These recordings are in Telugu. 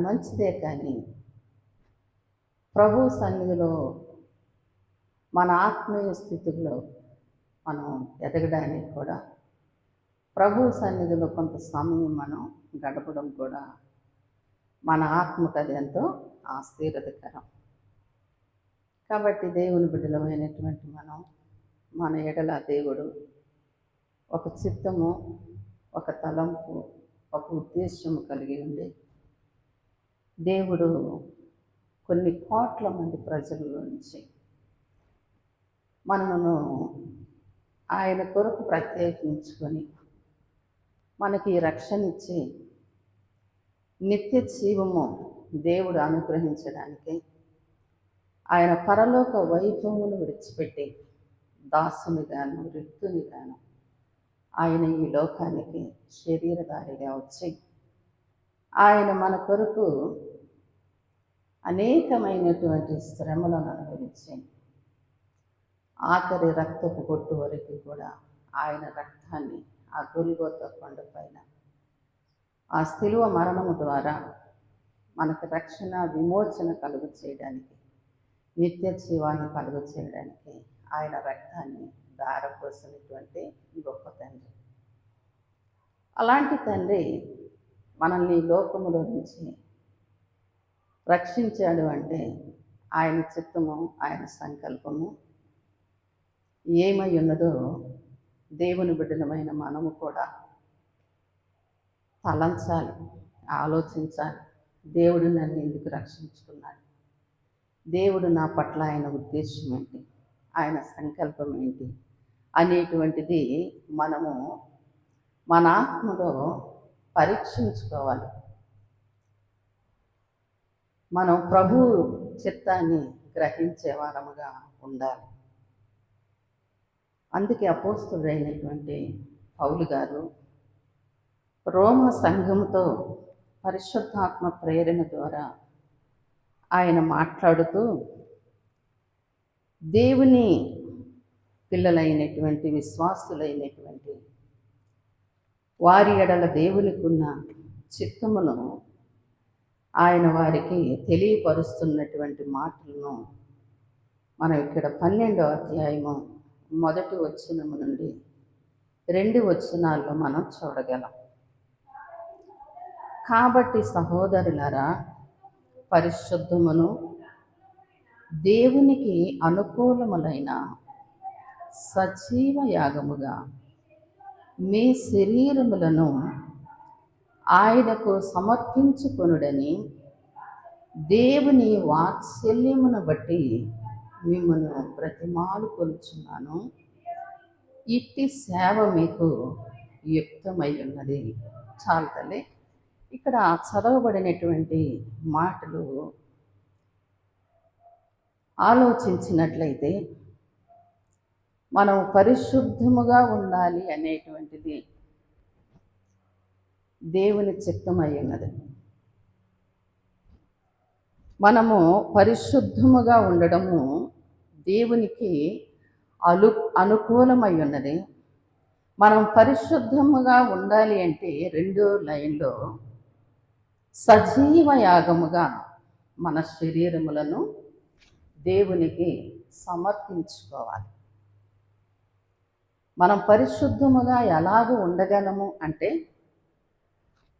మంచిదే కానీ ప్రభు సన్నిధిలో మన ఆత్మీయ స్థితిలో మనం ఎదగడానికి కూడా ప్రభు సన్నిధిలో కొంత సమయం మనం గడపడం కూడా మన ఆత్మకు అది ఎంతో ఆశీర్వదకరం. కాబట్టి దేవుని బిడ్డలమైనటువంటి మన ఎడల దేవుడు ఒక చిత్తము, ఒక తలంపు, ఒక ఉద్దేశము కలిగి ఉండి దేవుడు కొన్ని కోట్ల మంది ప్రజల నుంచి మనను ఆయన కొరకు ప్రత్యేకించుకొని మనకి రక్షణ ఇచ్చి నిత్య జీవము దేవుడు అనుగ్రహించడానికి ఆయన పరలోక వైభవమును విడిచిపెట్టి దాసునిగాను రిక్తునిగాను ఆయన ఈ లోకానికి శరీరధారిగా వచ్చి ఆయన మన కొరకు అనేకమైనటువంటి శ్రమలను అనుభవించి ఆఖరి రక్తపు పొట్టు వరకు కూడా ఆయన రక్తాన్ని ఆ గొల్గొతా కొండ పైన ఆ శిలువ మరణము ద్వారా మనకు రక్షణ విమోచన కలుగు చేయడానికి, నిత్య జీవాన్ని కలుగు చేయడానికి ఆయన రక్తాన్ని ధారపోసినటువంటి గొప్ప తండ్రి. అలాంటి తండ్రి మనల్ని లోకములో నుంచి రక్షించాడు అంటే ఆయన చిత్తము, ఆయన సంకల్పము ఏమై ఉన్నదో దేవుని బిడ్డలమైన మనము కూడా తలంచాలి, ఆలోచించాలి. దేవుడు నన్ను ఎందుకు రక్షించుకున్నాడు, దేవుడు నా పట్ల ఆయన ఉద్దేశం ఏంటి, ఆయన సంకల్పం ఏంటి అనేటువంటిది మనము మన ఆత్మలో పరీక్షించుకోవాలి. మనం ప్రభు చిత్తాన్ని గ్రహించే వారముగా ఉండాలి. అందుకే అపోస్తుడైనటువంటి పౌలు గారు రోమ సంఘముతో పరిశుద్ధాత్మ ప్రేరణ ద్వారా ఆయన మాట్లాడుతూ దేవుని పిల్లలైనటువంటి విశ్వాసులైనటువంటి వారి ఎడల దేవునికున్న చిత్తమును ఆయన వారికి తెలియపరుస్తున్నటువంటి మాటలను మనం ఇక్కడ 12వ అధ్యాయము 1వ వచనము నుండి 2 వచనాల్లో మనం చూడగలం. కాబట్టి సహోదరులారా, పరిశుద్ధమును దేవునికి అనుకూలములైన సజీవ యాగముగా మీ శరీరములను ఆయనకు సమర్పించుకొనుడని దేవుని వాత్సల్యమును బట్టి మిమ్మల్ని బ్రతిమాలు కొలుచున్నాను. ఇట్టి సేవ మీకు యుక్తమై ఉన్నది. చాలు తల్లి, ఇక్కడ చదవబడినటువంటి మాటలు ఆలోచించినట్లయితే మనం పరిశుద్ధముగా ఉండాలి అనేటువంటిది దేవుని చిత్తమై ఉన్నది. మనము పరిశుద్ధముగా ఉండడము దేవునికి అనుకూలమై ఉన్నది. మనం పరిశుద్ధముగా ఉండాలి అంటే 2వ లైన్లో సజీవ యాగముగా మన శరీరములను దేవునికి సమర్పించుకోవాలి. మనం పరిశుద్ధముగా ఎలాగ ఉండగలము అంటే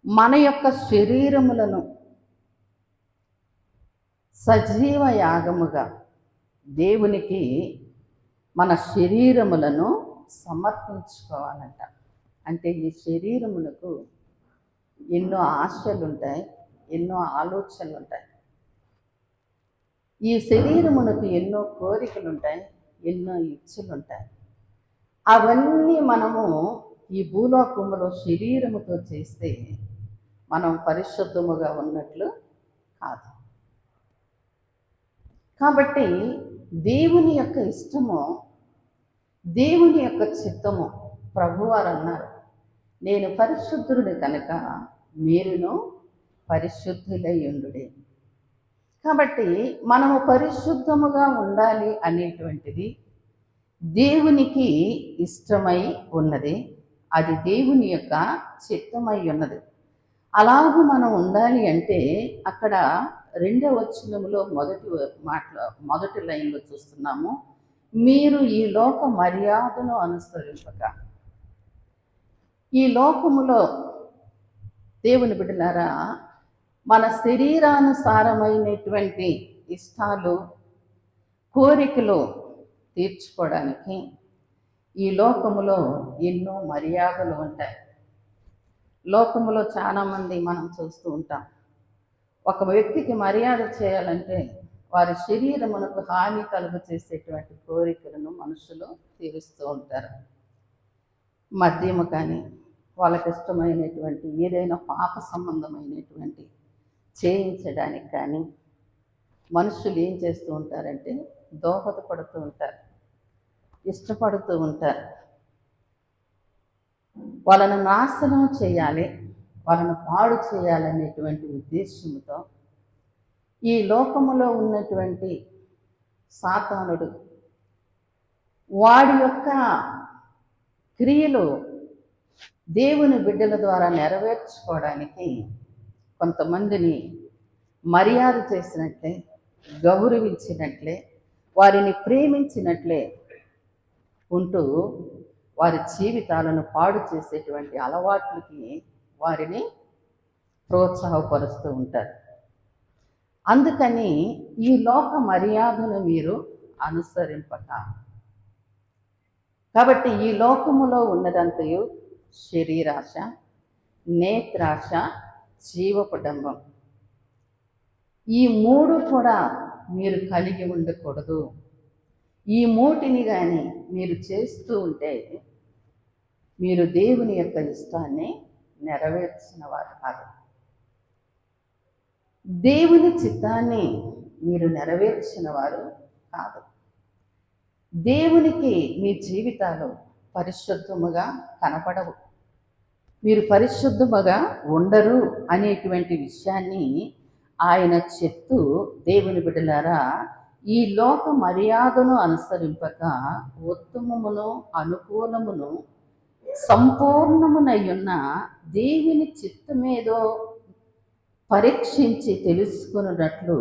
మన యొక్క శరీరములను సజీవ యాగముగా దేవునికి మన శరీరములను సమర్పించుకోవాలంట. అంటే ఈ శరీరములకు ఎన్నో ఆశలు ఉంటాయి, ఎన్నో ఆలోచనలు ఉంటాయి. ఈ శరీరమునకు ఎన్నో కోరికలు ఉంటాయి, ఎన్నో ఇచ్చలు ఉంటాయి. అవన్నీ మనము ఈ భూలోకములో శరీరముతో చేస్తే మనం పరిశుద్ధముగా ఉన్నట్లు కాదు. కాబట్టి దేవుని యొక్క ఇష్టము, దేవుని యొక్క చిత్తము, ప్రభువారు అన్నారు, నేను పరిశుద్ధుడిని కనుక మీరును పరిశుద్ధులై ఉండుడి. కాబట్టి మనము పరిశుద్ధముగా ఉండాలి అనేటువంటిది దేవునికి ఇష్టమై ఉన్నది. అది దేవుని యొక్క చిత్తమై ఉన్నది. అలాగూ మనం ఉండాలి అంటే అక్కడ 2వ వచనంలో మొదటి లైన్లో చూస్తున్నాము, మీరు ఈ లోక మర్యాదను అనుసరింపక. ఈ లోకములో దేవుని బిడ్డలారా, మన శరీరానుసారమైనటువంటి ఇష్టాలు, కోరికలు తీర్చుకోవడానికి ఈ లోకములో ఎన్నో మర్యాదలు ఉంటాయి. లోకములో చాలామంది మనం చూస్తూ ఉంటాం, ఒక వ్యక్తికి మర్యాద చేయాలంటే వారి శరీరమునకు హాని కలుగు చేసేటువంటి కోరికలను మనుషులు తీరుస్తూ ఉంటారు. మద్యము కానీ, వాళ్ళకి ఇష్టమైనటువంటి ఏదైనా పాప సంబంధమైనటువంటి చేయించడానికి కానీ మనుషులు ఏం చేస్తూ ఉంటారంటే దోహదపడుతూ ఉంటారు, ఇష్టపడుతూ ఉంటారు. వాళ్ళను నాశనం చేయాలి, వాళ్ళను పాడు చేయాలనేటువంటి ఉద్దేశంతో ఈ లోకములో ఉన్నటువంటి సాతానుడు వాడి యొక్క క్రియలు దేవుని బిడ్డల ద్వారా నెరవేర్చుకోవడానికి కొంతమందిని మర్యాద చేసినట్లే, గౌరవించినట్లే, వారిని ప్రేమించినట్లే ఉంటూ వారి జీవితాలను పాడు చేసేటువంటి అలవాట్లకి వారిని ప్రోత్సాహపరుస్తూ ఉంటారు. అందుకని ఈ లోక మర్యాదను మీరు అనుసరింపక. కాబట్టి ఈ లోకములో ఉన్నదంతయు శరీరాశ, నేత్రాశ, జీవపుడంబం, ఈ 3 కూడా మీరు కలిగి ఉండకూడదు. ఈ 3ని కానీ మీరు చేస్తూ ఉంటే మీరు దేవుని యొక్క ఇష్టాన్ని నెరవేర్చిన వారు కాదు. దేవుని చిత్తాన్ని మీరు నెరవేర్చిన వారు కాదు. దేవునికి మీ జీవితాలు పరిశుద్ధముగా కనపడవు, మీరు పరిశుద్ధముగా ఉండరు అనేటువంటి విషయాన్ని ఆయన చెప్తూ, దేవుని బిడ్డలారా, ఈ లోక మర్యాదను అనుసరింపక ఉత్తమమును అనుకూలమును సంపూర్ణమునయ్యున్న దేవుని చిత్తమేదో పరీక్షించి తెలుసుకున్నట్లు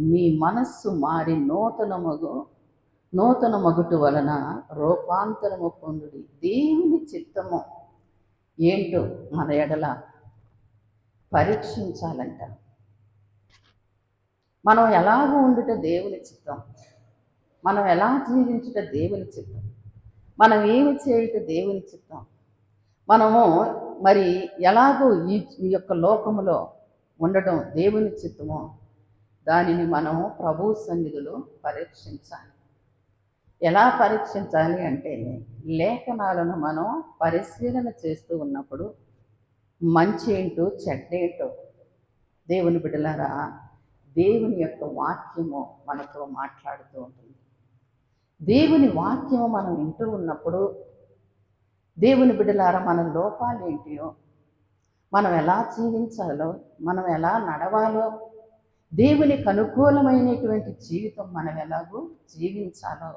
మీ మనస్సు మారి నూతన మగుటు వలన రూపాంతరము పొందుడి. దేవుని చిత్తము ఏంటో మన ఎడల పరీక్షించాలంట. మనం ఎలాగూ ఉండుట దేవుని చిత్తం, మనం ఎలా జీవించుట దేవుని చిత్తం, మనం ఏమి చేయుట దేవుని చిత్తం, మనము మరి ఎలాగూ ఈ యొక్క లోకములో ఉండటం దేవుని చిత్తమో దానిని మనము ప్రభు సన్నిధిలో పరీక్షించాలి. ఎలా పరీక్షించాలి అంటే, లేఖనాలను మనం పరిశీలన చేస్తూ ఉన్నప్పుడు మంచి ఏంటో చెడ్డేంటో దేవుని బిడ్డలారా, దేవుని యొక్క వాక్యము మనతో మాట్లాడుతూ ఉంటుంది. దేవుని వాక్యము మనం వింటూ ఉన్నప్పుడు దేవుని బిడ్డలారా, మన లోపాలు ఏంటియో, మనం ఎలా జీవించాలో, మనం ఎలా నడవాలో, దేవునికి అనుకూలమైనటువంటి జీవితం మనం ఎలాగో జీవించాలో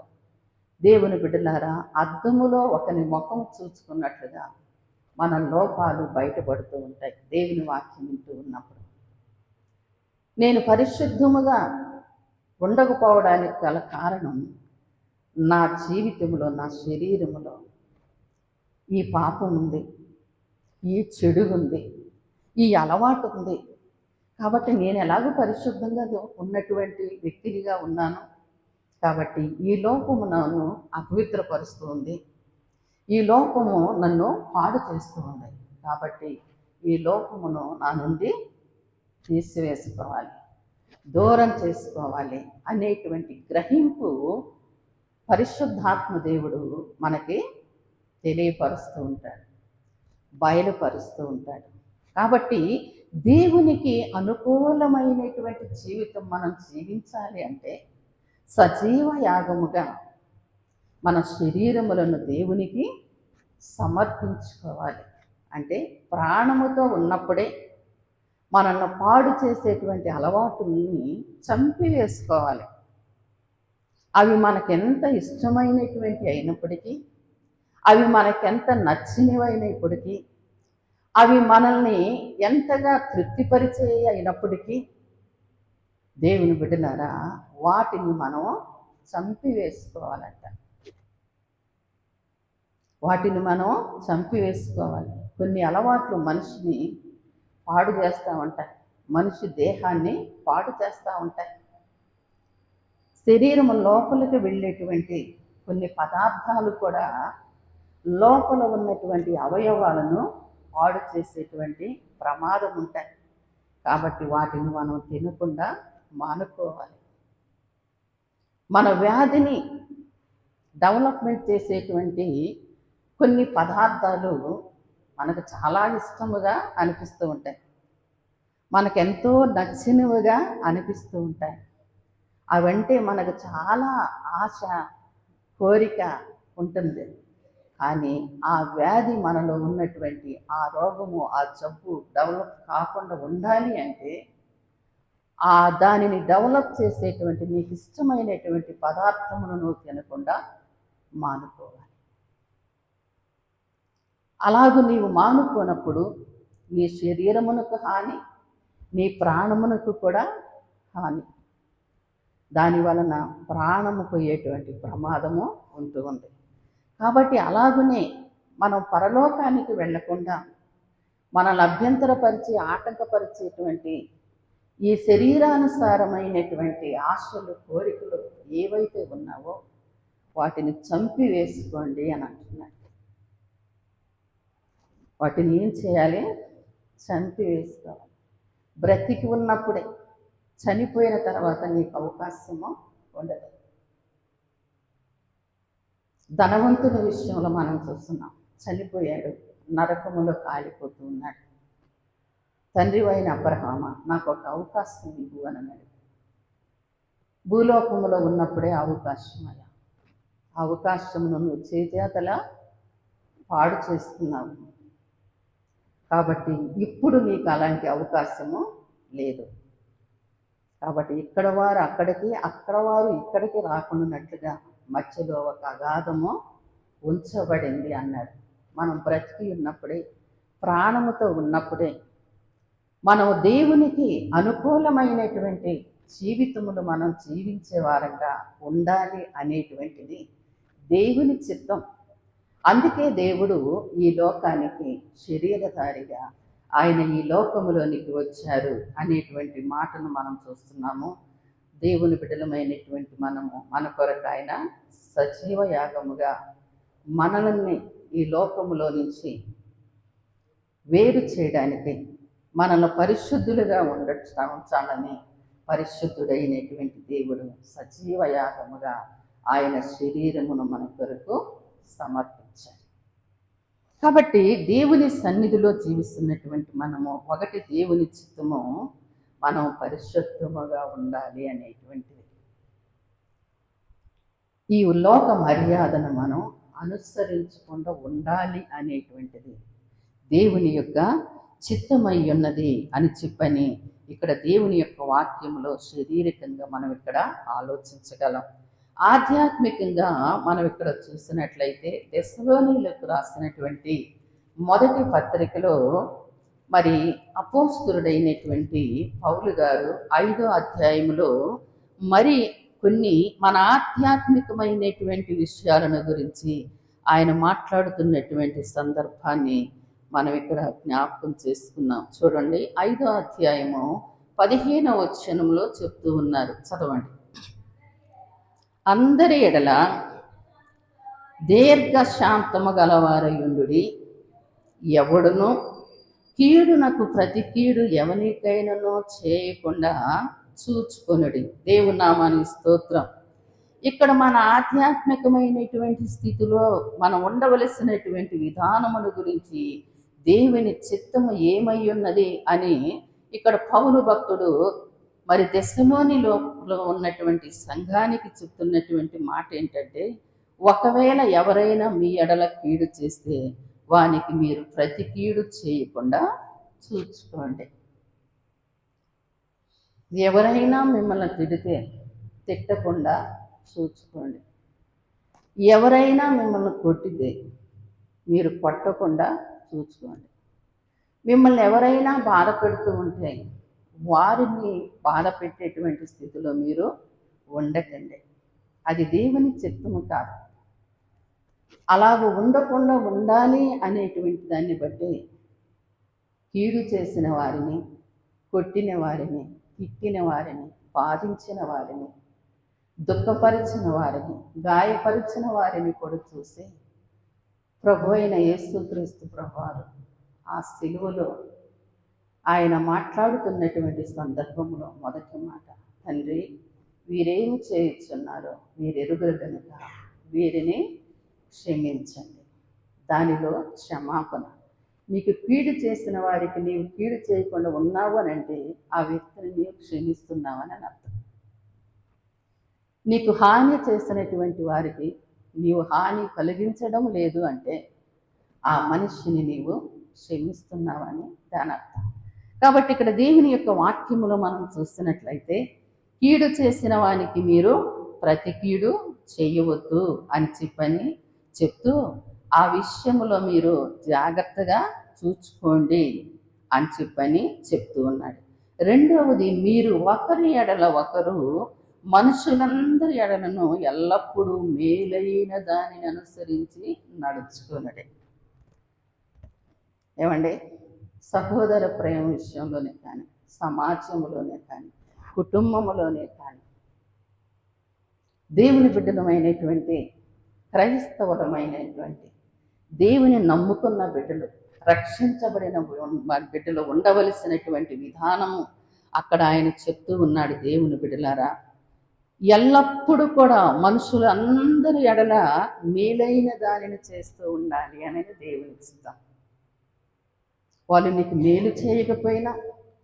దేవుని బిడ్డలారా, అద్దములో ఒకని ముఖం చూసుకున్నట్లుగా మన లోపాలు బయటపడుతూ ఉంటాయి దేవుని వాక్యం వింటూ ఉన్నప్పుడు. నేను పరిశుద్ధముగా ఉండకపోవడానికి గల కారణం, నా జీవితంలో, నా శరీరములో ఈ పాపం ఉంది, ఈ చెడు ఉంది, ఈ అలవాటు ఉంది. కాబట్టి నేను ఎలాగో పరిశుద్ధంగా ఉన్నటువంటి వ్యక్తినిగా ఉన్నాను. కాబట్టి ఈ లోకము నన్ను అపవిత్రపరుస్తూ ఉంది, ఈ లోకము నన్ను పాడు చేస్తూ ఉంది. కాబట్టి ఈ లోకమును నా నుండి తీసివేసుకోవాలి, దూరం చేసుకోవాలి అనేటువంటి గ్రహింపు పరిశుద్ధాత్మ దేవుడు మనకి తెలియపరుస్తూ ఉంటాడు, బయలుపరుస్తూ ఉంటాడు. కాబట్టి దేవునికి అనుకూలమైనటువంటి జీవితం మనం జీవించాలి అంటే సజీవ యాగముగా మన శరీరములను దేవునికి సమర్పించుకోవాలి. అంటే ప్రాణముతో ఉన్నప్పుడే మనల్ని పాడు చేసేటువంటి అలవాటుల్ని చంపివేసుకోవాలి. అవి మనకెంత ఇష్టమైనటువంటి అయినప్పటికీ, అవి మనకెంత నచ్చినవైనప్పటికీ, అవి మనల్ని ఎంతగా తృప్తిపరిచే అయినప్పటికీ దేవుని బిడ్డలారా వాటిని మనం చంపివేసుకోవాలంట. వాటిని మనం చంపివేసుకోవాలి. కొన్ని అలవాట్లు మనిషిని పాడు చేస్తూ ఉంటాయి, మనిషి దేహాన్ని పాడు చేస్తూ ఉంటాయి. శరీరం లోపలికి వెళ్ళేటువంటి కొన్ని పదార్థాలు కూడా లోపల ఉన్నటువంటి అవయవాలను పాడు చేసేటువంటి ప్రమాదం ఉంటాయి. కాబట్టి వాటిని మనం తినకుండా మానుకోవాలి. మన వ్యాధిని డెవలప్మెంట్ చేసేటువంటి కొన్ని పదార్థాలు మనకు చాలా ఇష్టముగా అనిపిస్తూ ఉంటాయి, మనకెంతో నచ్చినవిగా అనిపిస్తూ ఉంటాయి. అవంటే మనకు చాలా ఆశ, కోరిక ఉంటుంది. కానీ ఆ వ్యాధి మనలో ఉన్నటువంటి ఆ రోగము, ఆ జబ్బు డెవలప్ కాకుండా ఉండాలి అంటే దానిని డెవలప్ చేసేటువంటి నీకు ఇష్టమైనటువంటి పదార్థమును నువ్వు తినకుండా మానుకోవాలి. అలాగూ నీవు మానుకోనప్పుడు నీ శరీరమునకు హాని, నీ ప్రాణమునకు కూడా హాని. దాని వలన ప్రాణము పోయేటువంటి ప్రమాదము ఉంటూ ఉంది. కాబట్టి అలాగనే మనం పరలోకానికి వెళ్లకుండా మనల్ని అభ్యంతరపరిచి ఆటంకపరిచేటువంటి ఈ శరీరానుసారమైనటువంటి ఆశలు, కోరికలు ఏవైతే ఉన్నావో వాటిని చంపివేసుకోండి అని అంటున్నాడు. వాటిని ఏం చేయాలి? చంపివేసుకోవాలి. బ్రతికి ఉన్నప్పుడే, చనిపోయిన తర్వాత నీకు అవకాశము ఉండదు. ధనవంతుని విషయంలో మనం చూస్తున్నాం, చనిపోయాడు, నరకములో కాలిపోతూ ఉన్నాడు. తండ్రి అయిన అబ్రహామ, నాకు ఒక అవకాశం ఇవ్వు అని అన్నాడు. భూలోకములో ఉన్నప్పుడే అవకాశం అయ్యా, అవకాశమును నువ్వు చేజేతలా పాడు చేస్తున్నావు. కాబట్టి ఇప్పుడు నీకు అలాంటి అవకాశము లేదు. కాబట్టి ఇక్కడ వారు అక్కడికి, అక్కడ వారు ఇక్కడికి రాకున్నట్లుగా మధ్యలో ఒక అగాధము ఉంచబడింది అన్నాడు. మనం బ్రతికి ఉన్నప్పుడే, ప్రాణముతో ఉన్నప్పుడే మనం దేవునికి అనుకూలమైనటువంటి జీవితమును మనం జీవించేవారంగా ఉండాలి అనేటువంటిది దేవుని చిత్తం. అందుకే దేవుడు ఈ లోకానికి శరీరధారిగా ఆయన ఈ లోకములోనికి వచ్చారు అనేటువంటి మాటను మనం చూస్తున్నాము. దేవుని బిడ్డలమైనటువంటి మనము మన కొరకు ఆయన సజీవ యాగముగా మనల్ని ఈ లోకములో నుంచి వేరు చేయడానికి, మనల్ని పరిశుద్ధులుగా ఉంచాలని పరిశుద్ధుడైనటువంటి దేవుడు సజీవ యాగముగా ఆయన శరీరమును మన కొరకు సమర్పించారు. కాబట్టి దేవుని సన్నిధిలో జీవిస్తున్నటువంటి మనము ఒకటి దేవుని చిత్తము, మనం పరిశుద్ధముగా ఉండాలి అనేటువంటిది. ఈ లోక మర్యాదను మనం అనుసరించకుండా ఉండాలి అనేటువంటిది దేవుని యొక్క చిత్తమై ఉన్నది అని చెప్పని ఇక్కడ దేవుని యొక్క వాక్యంలో శారీరకంగా మనం ఇక్కడ ఆలోచించగలం. ఆధ్యాత్మికంగా మనం ఇక్కడ చూసినట్లయితే తెస్సలోనీయులకు రాసినటువంటి మొదటి పత్రికలో మరి అపోస్తలుడైనటువంటి పౌలు గారు 5వ అధ్యాయంలో మరి కొన్ని మన ఆధ్యాత్మికమైనటువంటి విషయాలను గురించి ఆయన మాట్లాడుతున్నటువంటి సందర్భాన్ని మనం ఇక్కడ జ్ఞాపకం చేసుకున్నాం. చూడండి, 5వ అధ్యాయము 15వ వచనంలో చెప్తూ ఉన్నారు, చదవండి. అందరి ఎడల దీర్ఘశాంతము గలవారయుండుడి, ఎవడును కీడునకు ప్రతి కీడు ఎవరికైనానో చేయకుండా చూచుకొనుడి. దేవుని నామానికి స్తోత్రం. ఇక్కడ మన ఆధ్యాత్మికమైనటువంటి స్థితిలో మనం ఉండవలసినటువంటి విధానముల గురించి దేవుని చిత్తము ఏమై ఉన్నది అని ఇక్కడ పౌలు భక్తుడు మరి తెస్సలోనిలో ఉన్నటువంటి సంఘానికి చెప్తున్నటువంటి మాట ఏంటంటే, ఒకవేళ ఎవరైనా మీ ఎడల కీడు చేస్తే వానికి మీరు ప్రతి కీడు చేయకుండా చూసుకోండి. ఎవరైనా మిమ్మల్ని తిట్టకుండా చూసుకోండి. ఎవరైనా మిమ్మల్ని కొట్టితే మీరు కొట్టకుండా చూసుకోండి. మిమ్మల్ని ఎవరైనా బాధ పెడుతూ ఉంటే వారిని బాధ పెట్టేటువంటి స్థితిలో మీరు ఉండకండి. అది దేవుని చిత్తము కాదు. అలాగ ఉండకుండా ఉండాలి అనేటువంటి దాన్ని బట్టి కీడు చేసిన వారిని, కొట్టిన వారిని, తిట్టిన వారిని, బాధించిన వారిని, దుఃఖపరిచిన వారిని, గాయపరిచిన వారిని కూడా చూసి ప్రభు అయిన యేసుక్రీస్తు ప్రభువారు ఆ సిలువలో ఆయన మాట్లాడుతున్నటువంటి సందర్భంలో మొదటి మాట, తండ్రి వీరేమి చేయుచున్నారో వీరెరుగురు కనుక వీరిని క్షమించండి. దానిలో క్షమాపణ. నీకు కీడు చేసిన వారికి నీవు కీడు చేయకుండా ఉన్నావు అని అంటే ఆ వ్యక్తిని నీవు క్షమిస్తున్నావని అర్థం. నీకు హాని చేసినటువంటి వారికి నీవు హాని కలిగించడం లేదు అంటే ఆ మనిషిని నీవు క్షమిస్తున్నావని దాని అర్థం. కాబట్టి ఇక్కడ దేవుని యొక్క వాక్యములో మనం చూస్తున్నట్లయితే కీడు చేసిన వానికి మీరు ప్రతి కీడు చేయవద్దు అని చెప్తూ ఆ విషయంలో మీరు జాగ్రత్తగా చూసుకోండి అని చెప్తూ ఉన్నాడు. రెండవది, మీరు ఒకరి ఎడల ఒకరు మనుషులందరి ఎడలను ఎల్లప్పుడూ మేలైన దానిని అనుసరించి నడుచుకున్నాడే. ఏమండి, సహోదర ప్రేమ విషయంలోనే కానీ, సమాజంలోనే కానీ, కుటుంబంలోనే కానీ, దేవుని బిడ్డలమైనటువంటి క్రైస్తవులమైనటువంటి దేవుని నమ్ముకున్న బిడ్డలు, రక్షించబడిన బిడ్డలు ఉండవలసినటువంటి విధానము అక్కడ ఆయన చెప్తూ ఉన్నాడు. దేవుని బిడ్డలారా, ఎల్లప్పుడూ కూడా మనుషులు అందరి ఎడల మేలైన దానిని చేస్తూ ఉండాలి అనేది దేవుని చిత్తం. వాళ్ళు నీకు మేలు చేయకపోయినా,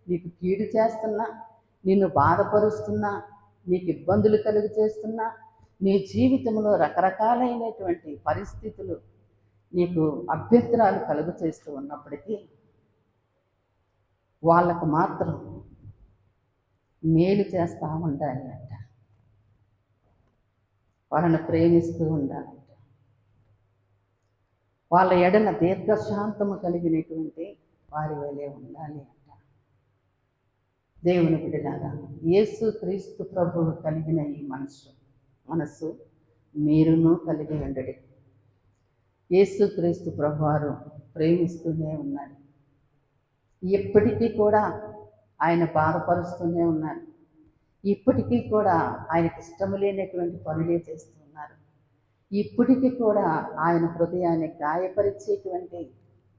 నీకు కీడు చేస్తున్నా, నిన్ను బాధపరుస్తున్నా, నీకు ఇబ్బందులు కలుగు చేస్తున్నా, నీ జీవితంలో రకరకాలైనటువంటి పరిస్థితులు నీకు అభ్యంతరాలు కలుగు చేస్తూ ఉన్నప్పటికీ వాళ్ళకు మాత్రం మేలు చేస్తూ ఉండాలి అంట. వాళ్ళని ప్రేమిస్తూ ఉండాలంట. వాళ్ళ ఎడల దీర్ఘశాంతము కలిగినటువంటి వారి వలె ఉండాలి అంట. దేవుని బిడ్డలారా, యేసు క్రీస్తు ప్రభువు కలిగిన ఈ మనస్సు మీరును కలిగి ఉండడి. యేసు క్రీస్తు ప్రభువారు ప్రేమిస్తూనే ఉన్నాడు. ఇప్పటికీ కూడా ఆయన బాధపరుస్తూనే ఉన్నారు. ఇప్పటికీ కూడా ఆయనకి ఇష్టం లేనటువంటి పనులే చేస్తున్నారు. ఇప్పటికీ కూడా ఆయన హృదయాన్ని గాయపరిచేటువంటి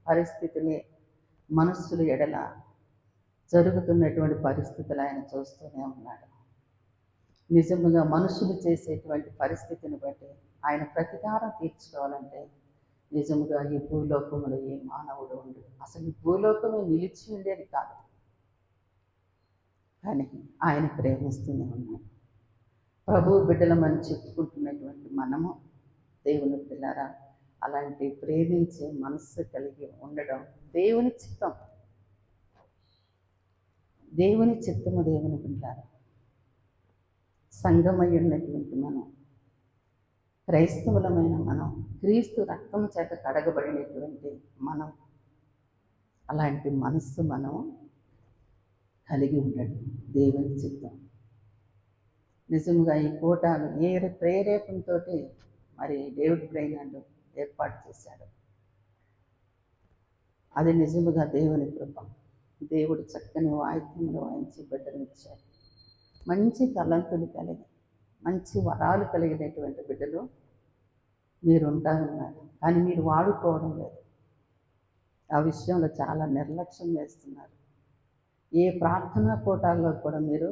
పరిస్థితులే మనస్సుల ఎడల జరుగుతున్నటువంటి పరిస్థితులు ఆయన చూస్తూనే ఉన్నాడు. నిజముగా మనుషులు చేసేటువంటి పరిస్థితిని బట్టి ఆయన ప్రతీకారం తీర్చుకోవాలంటే నిజముగా ఈ భూలోకంలో ఏ మానవుడు ఉండడు. అసలు ఈ భూలోకమే నిలిచి ఉండేది కాదు. కానీ ఆయన ప్రేమిస్తూనే ఉన్నాడు. ప్రభు బిడ్డలమని చెప్పుకుంటున్నటువంటి మనము దేవుని బిడ్డలారా, అలాంటి ప్రేమించే మనస్సు కలిగి ఉండడం దేవుని చిత్తం. దేవుని చిత్తము. దేవుని బిడ్డలారా, సంఘమై ఉన్నటువంటి మనం, క్రైస్తవులమైన మనం, క్రీస్తు రక్తం చేత కడగబడినటువంటి మనం, అలాంటి మనస్సు మనం కలిగి ఉండడం దేవుని చిత్తం. నిజంగా ఈ కూటాలు ఏ ప్రేరేపణతో మరి డేవిడ్ బ్రైనార్డ్ ఏర్పాటు చేశాడు. అది నిజముగా దేవుని కృప. దేవుడు చక్కని వాయిద్యంలో వాయించి బిడ్డనిచ్చాడు. మంచి తలంతులు కలిగి, మంచి వరాలు కలిగినటువంటి బిడ్డలు మీరు ఉంటారన్నారు. కానీ మీరు వాడుకోవడం లేదు. ఆ విషయంలో చాలా నిర్లక్ష్యం చేస్తున్నారు. ఏ ప్రార్థనా కూటాల్లో కూడా మీరు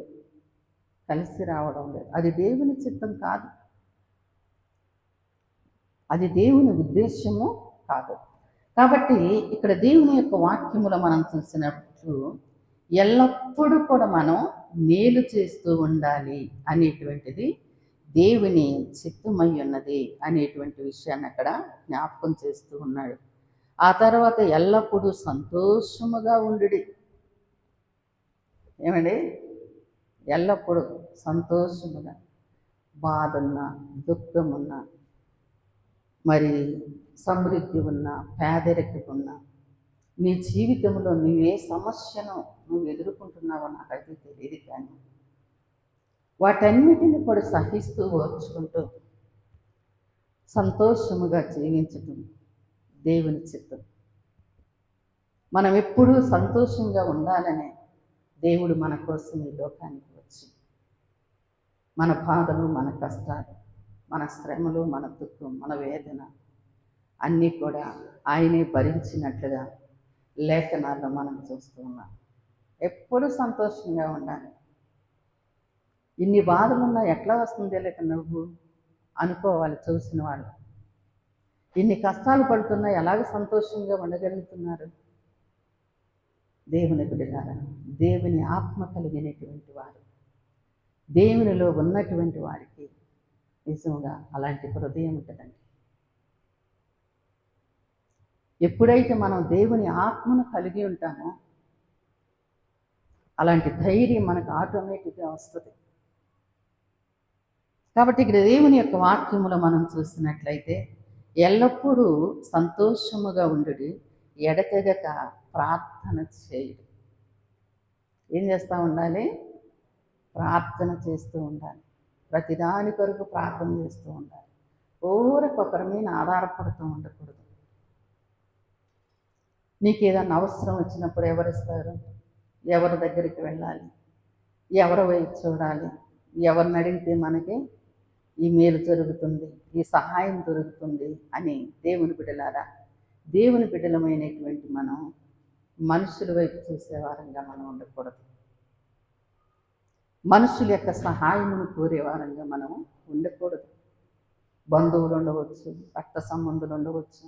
కలిసి రావడం లేదు. అది దేవుని చిత్తం కాదు. అది దేవుని ఉద్దేశము కాదు. కాబట్టి ఇక్కడ దేవుని యొక్క వాక్యములో మనం చూసినప్పుడు ఎల్లప్పుడూ కూడా మనం మేలు చేస్తూ ఉండాలి అనేటువంటిది దేవుని చిత్తమై ఉన్నది అనేటువంటి విషయాన్ని అక్కడ జ్ఞాపకం చేస్తూ ఉన్నాడు. ఆ తర్వాత ఎల్లప్పుడూ సంతోషముగా ఉండుడి. ఏమండి, ఎల్లప్పుడూ సంతోషముగా, బాధున్నా, దుఃఖమున్నా, మరి సమృద్ధి ఉన్నా, పేదరికం ఉన్నా, నీ జీవితంలో నువ్వే సమస్యను నువ్వు ఎదుర్కొంటున్నావో నాకైతే తెలియదు, కానీ వాటన్నిటిని కూడా సహిస్తూ ఓర్చుకుంటూ సంతోషముగా జీవించటం దేవుని చిత్తం. మనం ఎప్పుడూ సంతోషంగా ఉండాలనే దేవుడు మన కోసం ఈ లోకానికి వచ్చి మన బాధలు, మన కష్టాలు, మన శ్రమలు, మన దుఃఖం, మన వేదన అన్నీ కూడా ఆయనే భరించినట్లుగా లేఖనాల్లో మనం చూస్తూ ఉన్నాం. ఎప్పుడు సంతోషంగా ఉండాలి. ఇన్ని బాధలున్నా ఎట్లా వస్తుంది లేక నువ్వు అనుకోవాలి చూసిన వాళ్ళు. ఇన్ని కష్టాలు పడుతున్నా ఎలాగ సంతోషంగా ఉండగలుగుతున్నారు? దేవుని బిడ్డలారా, దేవుని ఆత్మ కలిగినటువంటి వారు, దేవునిలో ఉన్నటువంటి వారికి నిజంగా అలాంటి హృదయం ఉంటుందండి. ఎప్పుడైతే మనం దేవుని ఆత్మను కలిగి ఉంటామో అలాంటి ధైర్యం మనకు ఆటోమేటిక్గా వస్తుంది. కాబట్టి ఇక్కడ దేవుని యొక్క వాక్యములో మనం చూసినట్లయితే ఎల్లప్పుడూ సంతోషముగా ఉండుడి, ఎడతెగక ప్రార్థన చేయుడు. ఏం చేస్తూ ఉండాలి? ప్రార్థన చేస్తూ ఉండాలి. ప్రతిదాని కొరకు ప్రార్థన చేస్తూ ఉండాలి. ఒకరి మీద ఆధారపడుతూ ఉండకూడదు. నీకు ఏదన్నా అవసరం వచ్చినప్పుడు ఎవరిస్తారు? ఎవరి దగ్గరికి వెళ్ళాలి? ఎవరి వైపు చూడాలి? ఎవరిని అడిగితే మనకి ఈ మేలు జరుగుతుంది, ఈ సహాయం దొరుకుతుంది అని దేవుని బిడ్డలారా, దేవుని బిడ్డలమైనటువంటి మనం మనుషుల వైపు చూసేవారంగా మనం ఉండకూడదు. మనుషుల యొక్క సహాయమును కోరేవారంగా మనం ఉండకూడదు. బంధువులు ఉండవచ్చు, రక్త సంబంధులు ఉండవచ్చు,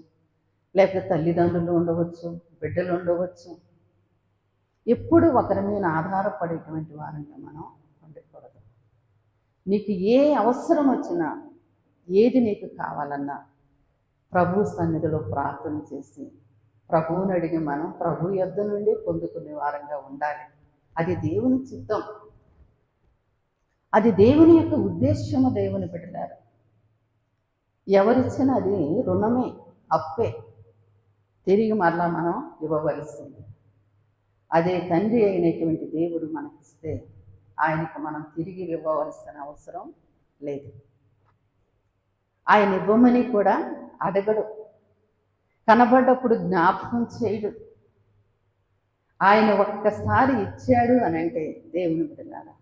లేకపోతే తల్లిదండ్రులు ఉండవచ్చు, బిడ్డలు ఉండవచ్చు. ఎప్పుడు ఒకరి మీద ఆధారపడేటువంటి వారంగా మనం ఉండకూడదు. నీకు ఏ అవసరం వచ్చినా, ఏది నీకు కావాలన్నా ప్రభు సన్నిధిలో ప్రార్థన చేసి ప్రభువుని అడిగి మనం ప్రభు యొద్ద నుండి పొందుకునే వారంగా ఉండాలి. అది దేవుని చిత్తం, అది దేవుని యొక్క ఉద్దేశ్యము. దేవుని బిడ్డలారు, ఎవరిచ్చినా అది రుణమే, అప్పే, తిరిగి మరలా మనం ఇవ్వవలసింది. అదే తండ్రి అయినటువంటి దేవుడు మనకిస్తే ఆయనకు మనం తిరిగి ఇవ్వవలసిన అవసరం లేదు. ఆయన ఇవ్వమని కూడా అడగడు, కనబడ్డప్పుడు జ్ఞాపకం చేయడు. ఆయన ఒక్కసారి ఇచ్చాడు అని అంటే దేవుని బిడ్డలారా,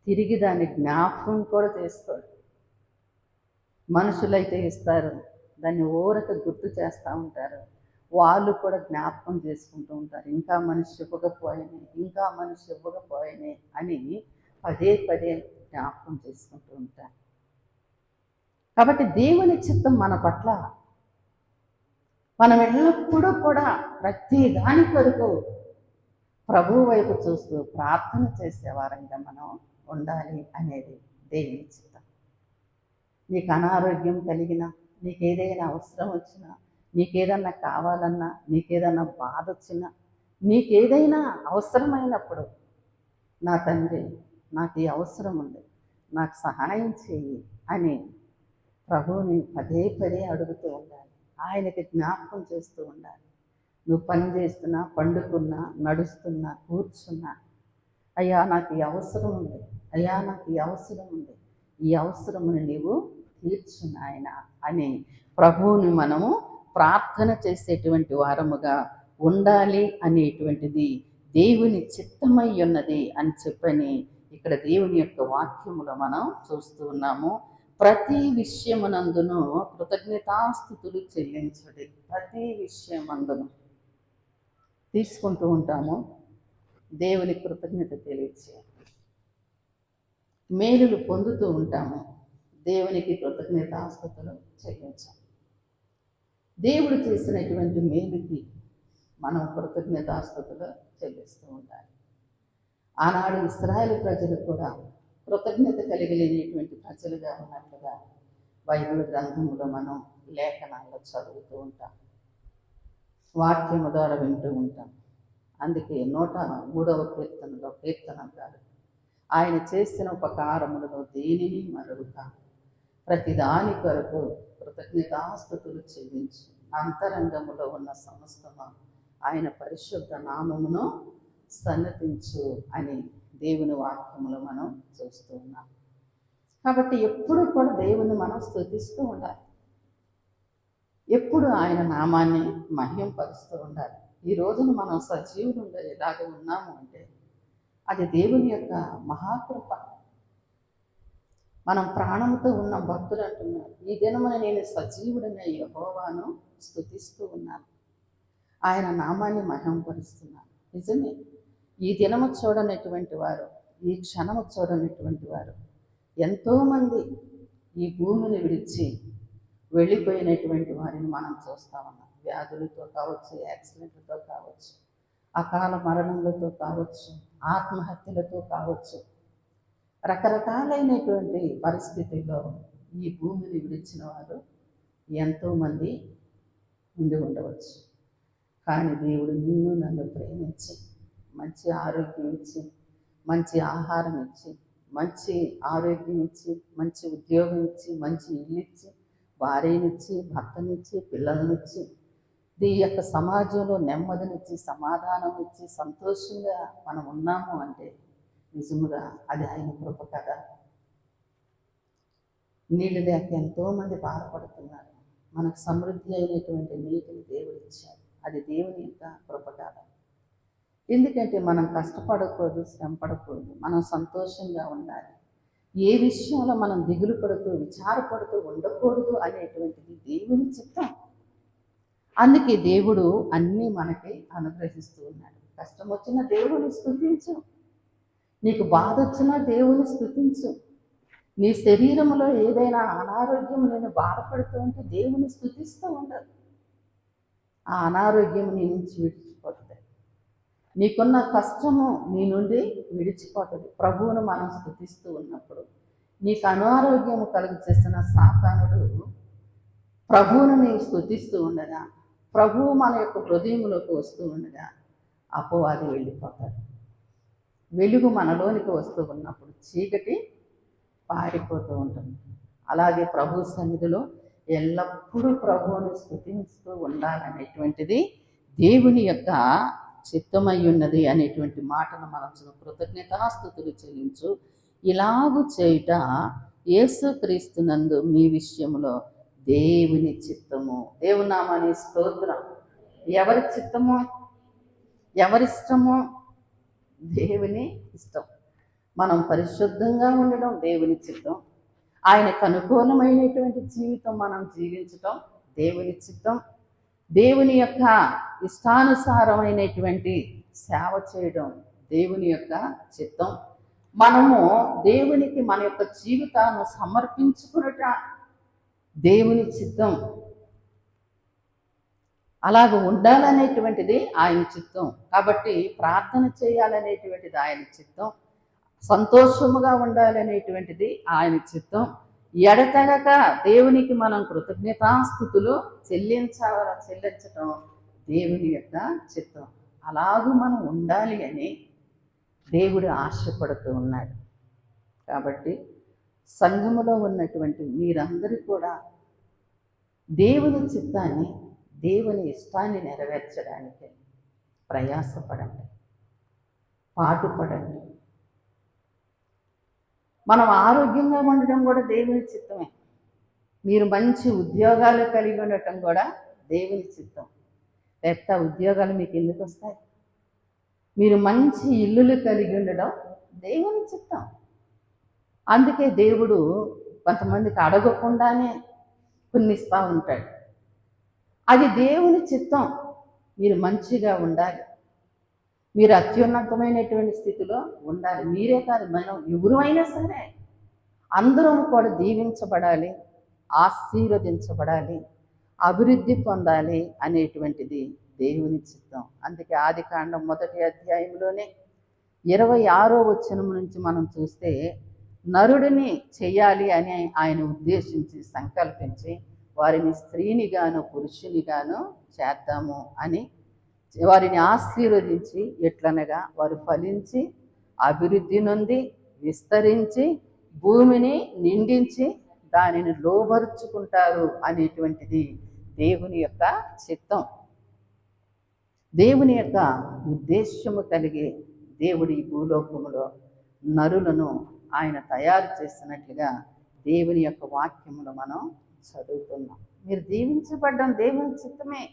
తిరిగి దాన్ని జ్ఞాపకం కూడా చేసుకోడు. మనుషులైతే ఇస్తారు, దాన్ని ఊరక గుర్తు చేస్తూ ఉంటారు. వాళ్ళు కూడా జ్ఞాపకం చేసుకుంటూ ఉంటారు, ఇంకా మనిషి ఇవ్వకపోయినే, ఇంకా మనిషి ఇవ్వకపోయినే అని పదే పదే జ్ఞాపకం చేసుకుంటూ ఉంటారు. కాబట్టి దేవుని చిత్తం మన పట్ల మనం ఎల్లప్పుడూ కూడా ప్రతి దాని కొరకు ప్రభువు వైపు చూస్తూ ప్రార్థన చేసేవారంగా మనం ఉండాలి అనేది దేవుని చిత్తం. నీకు అనారోగ్యం కలిగినా, నీకేదైనా అవసరం వచ్చినా, నీకేదన్నా కావాలన్నా, నీకేదన్నా బాధ వచ్చినా, నీకేదైనా అవసరమైనప్పుడు నా తండ్రి నాకు ఈ అవసరం ఉంది, నాకు సహాయం చేయి అని ప్రభువుని పదే పదే అడుగుతూ ఉండాలి. ఆయనకి జ్ఞాపకం చేస్తూ ఉండాలి. నువ్వు పని చేస్తున్నా, పండుకున్నా, నడుస్తున్నా, కూర్చున్నా, అయ్యా నాకు ఈ అవసరం ఉంది, అయ్యా నాకు ఈ అవసరం ఉంది, ఈ అవసరమును నీవు తీర్చు నాయన అని ప్రభువుని మనము ప్రార్థన చేసేటువంటి వారముగా ఉండాలి అనేటువంటిది దేవుని చిత్తమై ఉన్నది అని చెప్పని ఇక్కడ దేవుని యొక్క వాక్యములో మనం చూస్తూ ఉన్నాము. ప్రతి విషయమునందును కృతజ్ఞతాస్తుతులు చెల్లించుడి. ప్రతి విషయమందును తీసుకుంటూ ఉంటాము, దేవుని కృతజ్ఞత తెలియచే మేలులు పొందుతూ ఉంటాము, దేవునికి కృతజ్ఞతాస్తుతులు చెల్లించాము. దేవుడు చేసినటువంటి మేలుకి మనం కృతజ్ఞతాస్తుతులు చెల్లిస్తూ ఉండాలి. ఆనాడు ఇశ్రాయేలు ప్రజలు కూడా కృతజ్ఞత కలిగినటువంటి ప్రజలుగా ఉన్నట్లుగా బైబిల్ గ్రంథములో మనం లేఖనాల్లో చదువుతూ ఉంటాం, వాక్యము ద్వారా వింటూ ఉంటాం. అందుకే 103వ కీర్తనలో కీర్తనకారు ఆయన చేసిన ఉపకారములలో దేనిని మరొక ప్రతిదాని కొరకు కృతజ్ఞతాస్తుతులు చెల్లించు, అంతరంగములో ఉన్న సమస్తము ఆయన పరిశుద్ధ నామమును సన్నతించు అని దేవుని వాక్యములో మనం చూస్తూ ఉన్నాం. కాబట్టి ఎప్పుడు కూడా దేవుని మనం స్తుతిస్తూ ఉండాలి. ఎప్పుడు ఆయన నామాన్ని మహింపరుస్తూ ఉండాలి. ఈ రోజున మనం సజీవులుగా ఎలాగ ఉన్నాము అంటే అది దేవుని యొక్క మహాకృప. మనం ప్రాణంతో ఉన్న భక్తులు అంటున్నారు, ఈ దినమున నేను సజీవుడైన యెహోవాను స్తుతిస్తూ ఉన్నాను, ఆయన నామాన్ని మహింపరుస్తున్నాను. నిజమే, ఈ దినము చూడనటువంటి వారు, ఈ క్షణము చూడనటువంటి వారు ఎంతోమంది ఈ భూమిని విడిచి వెళ్ళిపోయినటువంటి వారిని మనం చూస్తా ఉన్నాం. వ్యాధులతో కావచ్చు, యాక్సిడెంట్లతో కావచ్చు, అకాల మరణములతో కావచ్చు, ఆత్మహత్యలతో కావచ్చు, రకరకాలైనటువంటి పరిస్థితుల్లో ఈ భూమిని విడిచిన వారు ఎంతోమంది ఉండి ఉండవచ్చు. కానీ దేవుడు నిన్ను నన్ను ప్రేమించి మంచి ఆరోగ్యం ఇచ్చి, మంచి ఆహారం ఇచ్చి, మంచి ఆరోగ్యం ఇచ్చి, మంచి ఉద్యోగం ఇచ్చి, మంచి ఇల్లు ఇచ్చి, భార్యనిచ్చి, భర్తనిచ్చి, పిల్లలనిచ్చి, ఈ యొక్క సమాజంలో నెమ్మదినిచ్చి, సమాధానం ఇచ్చి, సంతోషంగా మనం ఉన్నాము అంటే నిజముగా అది ఆయన కృప కదా. నీళ్ళు లేక ఎంతోమంది బాధపడుతున్నారు. మనకు సమృద్ధి అయినటువంటి నీటిని దేవుడు ఇచ్చాడు. అది దేవుని యొక్క కృప కదా. ఎందుకంటే మనం కష్టపడకూడదు, శ్రమ పడకూడదు, మనం సంతోషంగా ఉండాలి. ఏ విషయంలో మనం దిగులు పడుతూ విచారపడుతూ ఉండకూడదు అనేటువంటిది దేవుని చిత్తం. అందుకే దేవుడు అన్నీ మనకి అనుగ్రహిస్తూ ఉన్నాడు. కష్టం వచ్చినా దేవుని స్తుతించు, నీకు బాధ వచ్చినా దేవుని స్తుతించు, నీ శరీరంలో ఏదైనా అనారోగ్యం నేను బాధపడుతూ ఉంటే దేవుని స్తుతిస్తూ ఉండదు. ఆ అనారోగ్యం నీ నుంచి విడిచిపోతుంది, నీకున్న కష్టము నీ నుండి విడిచిపోతుంది. ప్రభువును మనం స్తుతిస్తూ ఉన్నప్పుడు నీకు అనారోగ్యము కలుగు చేసిన సాతానుడు ప్రభువును నీవు స్తుతిస్తూ ఉండగా, ప్రభువు మన యొక్క హృదయంలోకి వస్తూ ఉండగా అపవాది వెళ్ళిపోతాడు. వెలుగు మనలోనికి వస్తూ ఉన్నప్పుడు చీకటి పారిపోతూ ఉంటుంది. అలాగే ప్రభు సన్నిధిలో ఎల్లప్పుడూ ప్రభువుని స్తుతిస్తూ ఉండాలనేటువంటిది దేవుని యొక్క చిత్తమై ఉన్నది అనేటువంటి మాటను మనం కృతజ్ఞతాస్తుతులు చెల్లించు. ఇలాగు చేయుట యేసుక్రీస్తునందు మీ విషయంలో దేవుని చిత్తము. దేవుని నామాని స్తోత్రం. ఎవరి చిత్తము, ఎవరిష్టము? దేవుని ఇష్టం. మనం పరిశుద్ధంగా ఉండడం దేవుని చిత్తం. ఆయనకు అనుకూలమైనటువంటి జీవితం మనం జీవించటం దేవుని చిత్తం. దేవుని యొక్క ఇష్టానుసారమైనటువంటి సేవ చేయడం దేవుని యొక్క చిత్తం. మనము దేవునికి మన యొక్క జీవితాన్ని సమర్పించుకున్నట దేవుని చిత్తం. అలాగ ఉండాలనేటువంటిది ఆయన చిత్తం. కాబట్టి ప్రార్థన చేయాలనేటువంటిది ఆయన చిత్తం, సంతోషముగా ఉండాలనేటువంటిది ఆయన చిత్తం. ఎడతెగక దేవునికి మనం కృతజ్ఞతాస్థుతులు చెల్లించటం దేవుని యొక్క చిత్తం. అలాగూ మనం ఉండాలి అని దేవుడు ఆశపడుతూ ఉన్నాడు. కాబట్టి సంఘములో ఉన్నటువంటి మీరందరూ కూడా దేవుని చిత్తాన్ని, దేవుని ఇష్టాన్ని నెరవేర్చడానికి ప్రయాసపడండి, పాటుపడండి. మనం ఆరోగ్యంగా ఉండటం కూడా దేవుని చిత్తమే. మీరు మంచి ఉద్యోగాలు కలిగి ఉండటం కూడా దేవుని చిత్తం. లేకపోతే ఉద్యోగాలు మీకు ఎందుకు వస్తాయి? మీరు మంచి ఇల్లులు కలిగి ఉండడం దేవుని చిత్తం. అందుకే దేవుడు కొంతమందికి అడగకుండానే కొన్ని ఇస్తూ ఉంటాడు. అది దేవుని చిత్తం. మీరు మంచిగా ఉండాలి, మీరు అత్యున్నతమైనటువంటి స్థితిలో ఉండాలి. మీరే కాదు, మనం ఎవరైనా సరే అందరం కూడా దీవించబడాలి, ఆశీర్వదించబడాలి, అభివృద్ధి పొందాలి అనేటువంటిది దేవుని చిత్తం. అందుకే ఆదికాండం 1వ అధ్యాయంలోనే 26వ వచనం నుంచి మనం చూస్తే నరుడిని చెయ్యాలి అని ఆయన ఉద్దేశించి సంకల్పించి వారిని స్త్రీనిగాను పురుషునిగాను చేద్దాము అని వారిని ఆశీర్వదించి ఎట్లనగా వారు ఫలించి అభివృద్ధి నొంది విస్తరించి భూమిని నిండించి దానిని లోబరుచుకుంటారు అనేటువంటిది దేవుని యొక్క చిత్తం. దేవుని యొక్క ఉద్దేశ్యము కలిగి దేవుడు ఈ భూలోకములో నరులను ఆయన తయారు చేసినట్లుగా దేవుని యొక్క వాక్యములు మనం చదువుతున్నాం. మీరు దీవించబడడం దేవుని చిత్తమే,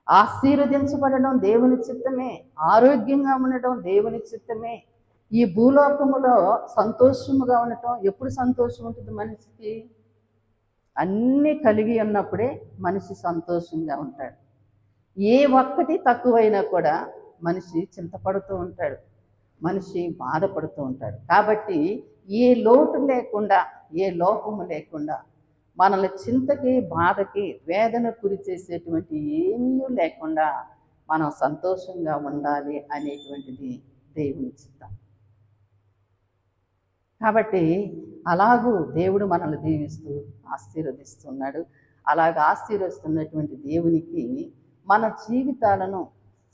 ఆశీర్వదించబడడం దేవుని చిత్తమే, ఆరోగ్యంగా ఉండడం దేవుని చిత్తమే. ఈ భూలోకములో సంతోషముగా ఉండటం. ఎప్పుడు సంతోషం ఉంటుంది మనిషికి? అన్నీ కలిగి ఉన్నప్పుడే మనిషి సంతోషంగా ఉంటాడు. ఏ ఒక్కటి తక్కువైనా కూడా మనిషి చింతపడుతూ ఉంటాడు, మనిషి బాధపడుతూ ఉంటాడు. కాబట్టి ఏ లోటు లేకుండా, ఏ లోపము లేకుండా, మనల్ని చింతకి, బాధకి, వేదన గురి చేసేటువంటి ఏమీ లేకుండా మనం సంతోషంగా ఉండాలి అనేటువంటిది దేవుని చిత్తం. కాబట్టి అలాగూ దేవుడు మనల్ని దీవిస్తూ ఆశీర్వదిస్తున్నాడు. అలాగ ఆశీర్వదిస్తున్నటువంటి దేవునికి మన జీవితాలను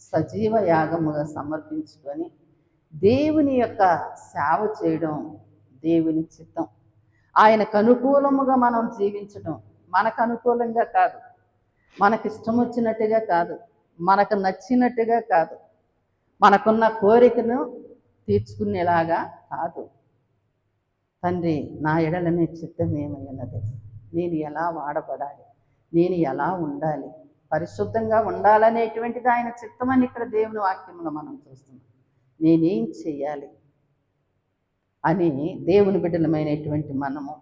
సజీవ యాగముగా సమర్పించుకొని దేవుని యొక్క సేవ చేయడం దేవుని చిత్తం. ఆయనకు అనుకూలముగా మనం జీవించడం, మనకు అనుకూలంగా కాదు, మనకిష్టం వచ్చినట్టుగా కాదు, మనకు నచ్చినట్టుగా కాదు, మనకున్న కోరికను తీర్చుకునేలాగా కాదు. తండ్రి, నా ఎడలనే చిత్తం ఏమై ఉన్నది, నేను ఎలా వాడబడాలి, నేను ఎలా ఉండాలి, పరిశుద్ధంగా ఉండాలనేటువంటిది ఆయన చిత్తమని ఇక్కడ దేవుని వాక్యంలో మనం చూస్తున్నాం. నేనేం చెయ్యాలి అని దేవుని బిడ్డలమైనటువంటి మనము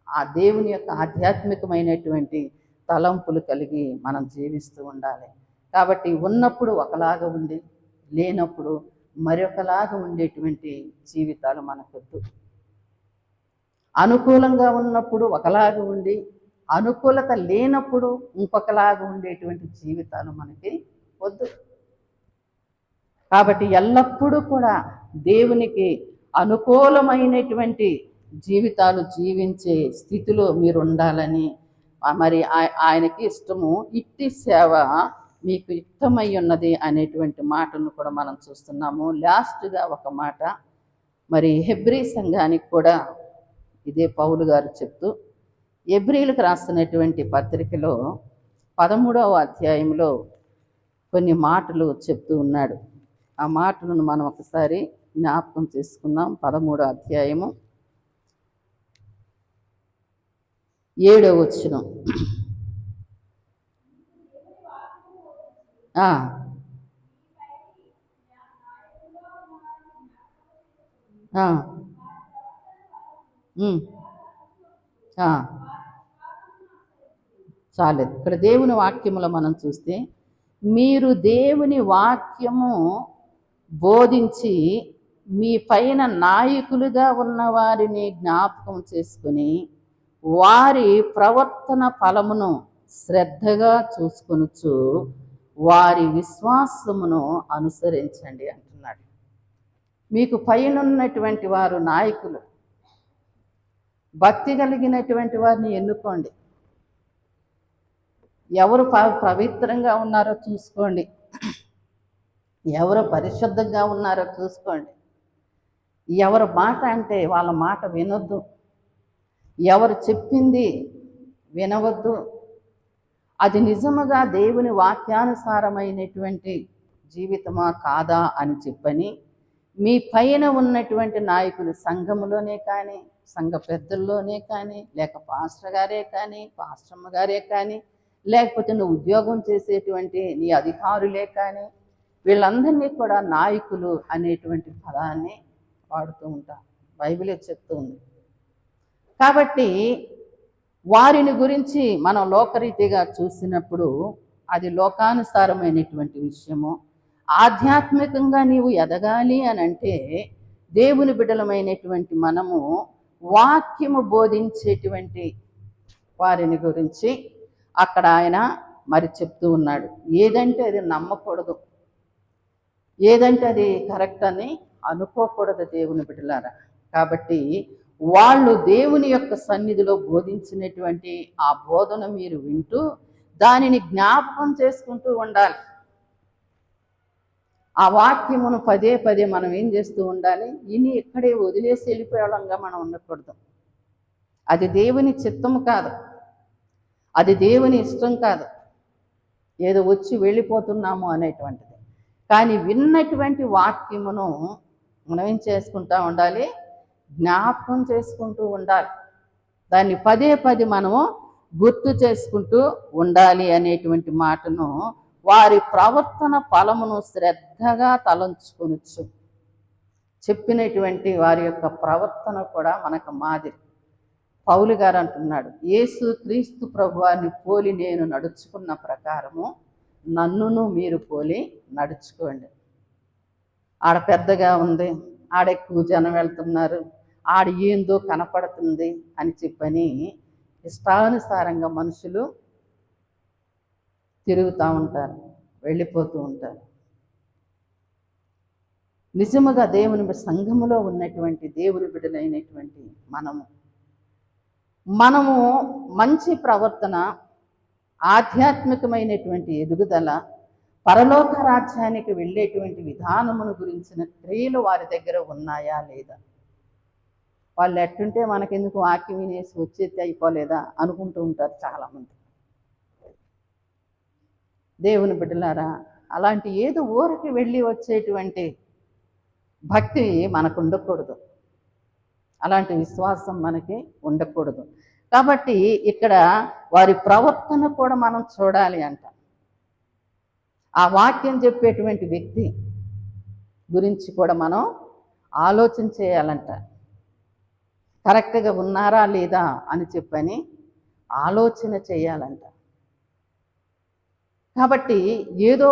ఆ దేవుని యొక్క ఆధ్యాత్మికమైనటువంటి తలంపులు కలిగి మనం జీవిస్తూ ఉండాలి. కాబట్టి ఉన్నప్పుడు ఒకలాగా ఉండి, లేనప్పుడు మరొకలాగా ఉండేటువంటి జీవితాలు మనకొద్దు. అనుకూలంగా ఉన్నప్పుడు ఒకలాగా ఉండి, అనుకూలత లేనప్పుడు ఇంకొకలాగా ఉండేటువంటి జీవితాలు మనకి వద్దు. కాబట్టి ఎల్లప్పుడూ కూడా దేవునికి అనుకూలమైనటువంటి జీవితాలు జీవించే స్థితిలో మీరు ఉండాలని, మరి ఆయనకి ఇష్టము, ఇట్టి సేవ మీకు ఇష్టమై ఉన్నది అనేటువంటి మాటను కూడా మనం చూస్తున్నాము. లాస్ట్గా ఒక మాట, మరి హెబ్రీ సంఘానికి కూడా ఇదే పౌలు గారు చెప్తూ హెబ్రీలకు రాస్తున్నటువంటి పత్రికలో 13వ అధ్యాయంలో కొన్ని మాటలు చెప్తూ ఉన్నాడు. ఆ మాటలను మనం ఒకసారి జ్ఞాపకం చేసుకుందాం. 13వ అధ్యాయము 7వ వచనం. చాలేదు. ఇక్కడ దేవుని వాక్యములో మనం చూస్తే, మీరు దేవుని వాక్యము బోధించి మీ పైన నాయకులుగా ఉన్న వారిని జ్ఞాపకం చేసుకుని వారి ప్రవర్తన ఫలమును శ్రద్ధగా చూసుకొనుచు వారి విశ్వాసమును అనుసరించండి అంటున్నాడు. మీకు పైనున్నటువంటి వారు నాయకులు, భక్తి కలిగినటువంటి వారిని ఎన్నుకోండి. ఎవరు పవిత్రంగా ఉన్నారో చూసుకోండి, ఎవరు పరిశుద్ధంగా ఉన్నారో చూసుకోండి. ఎవరు మాట అంటే వాళ్ళ మాట వినొద్దు, ఎవరు చెప్పింది వినవద్దు. అది నిజముగా దేవుని వాక్యానుసారమైనటువంటి జీవితమా కాదా అని చెప్పని మీ పైన ఉన్నటువంటి నాయకులు, సంఘములోనే కానీ, సంఘ పెద్దల్లోనే కానీ, లేక పాస్టర్ గారే కానీ, పాస్టర్మ్మ గారే కానీ, లేకపోతే నువ్వు ఉద్యోగం చేసేటువంటి నీ అధికారులే కానీ, వీళ్ళందరినీ కూడా నాయకులు అనేటువంటి పదాన్ని వాడుతూ ఉంటారు. బైబిలే చెప్తూ ఉంది. కాబట్టి వారిని గురించి మనం లోకరీతిగా చూసినప్పుడు అది లోకానుసారమైనటువంటి విషయము. ఆధ్యాత్మికంగా నీవు ఎదగాలి అని అంటే దేవుని బిడ్డలమైనటువంటి మనము వాక్యము బోధించేటువంటి వారిని గురించి అక్కడ ఆయన మరి చెప్తూ ఉన్నాడు. ఏదంటే అది నమ్మకూడదు, ఏదంటే అది కరెక్ట్ అని అనుకోకూడదు దేవుని బిడ్డలారా. కాబట్టి వాళ్ళు దేవుని యొక్క సన్నిధిలో బోధించినటువంటి ఆ బోధన మీరు వింటూ దానిని జ్ఞాపకం చేసుకుంటూ ఉండాలి. ఆ వాక్యమును పదే పదే మనం ఏం చేస్తూ ఉండాలి? ఇని ఇక్కడే వదిలేసి వెళ్ళిపోయేవాళ్ళంగా మనం ఉండకూడదు. అది దేవుని చిత్తము కాదు, అది దేవుని ఇష్టం కాదు. ఏదో వచ్చి వెళ్ళిపోతున్నాము అనేటువంటిది. కానీ విన్నటువంటి వాక్యమును మనం ఏం చేసుకుంటూ ఉండాలి? జ్ఞాపకం చేసుకుంటూ ఉండాలి. దాన్ని పదే పదే మనము గుర్తు చేసుకుంటూ ఉండాలి అనేటువంటి మాటను వారి ప్రవర్తన ఫలమును శ్రద్ధగా తలంచుకొనొచ్చు. చెప్పినటువంటి వారి యొక్క ప్రవర్తన కూడా మనకు మాదిరి. పౌలు గారు అంటున్నాడు, యేసు క్రీస్తు ప్రభువారిని పోలి నేను నడుచుకున్న ప్రకారము నన్నును మీరు పోలి నడుచుకోండి. ఆడ పెద్దగా ఉంది, ఆడ ఎక్కువ జనం వెళ్తున్నారు, ఆడ ఏందో కనపడుతుంది అని చెప్పని ఇష్టానుసారంగా మనుషులు తిరుగుతూ ఉంటారు, వెళ్ళిపోతూ ఉంటారు. నిజముగా దేవుని సంఘములో ఉన్నటువంటి దేవుని బిడ్డలైనటువంటి మనము మంచి ప్రవర్తన, ఆధ్యాత్మికమైనటువంటి ఎదుగుదల, పరలోక రాజ్యానికి వెళ్ళేటువంటి విధానమును గురించిన క్రియలు వారి దగ్గర ఉన్నాయా లేదా? వాళ్ళు ఎట్టుంటే మనకెందుకు వాక్యం వినేసి వచ్చేది అయిపోలేదా అనుకుంటూ ఉంటారు చాలామంది. దేవుని బిడ్డలారా, అలాంటి ఏదో ఊరికి వెళ్ళి వచ్చేటువంటి భక్తి మనకు ఉండకూడదు, అలాంటి విశ్వాసం మనకి ఉండకూడదు. కాబట్టి ఇక్కడ వారి ప్రవర్తన కూడా మనం చూడాలి అంట. ఆ వాక్యం చెప్పేటువంటి వ్యక్తి గురించి కూడా మనం ఆలోచన చేయాలంట. కరెక్ట్గా ఉన్నారా లేదా అని చెప్పని ఆలోచన చేయాలంట. కాబట్టి ఏదో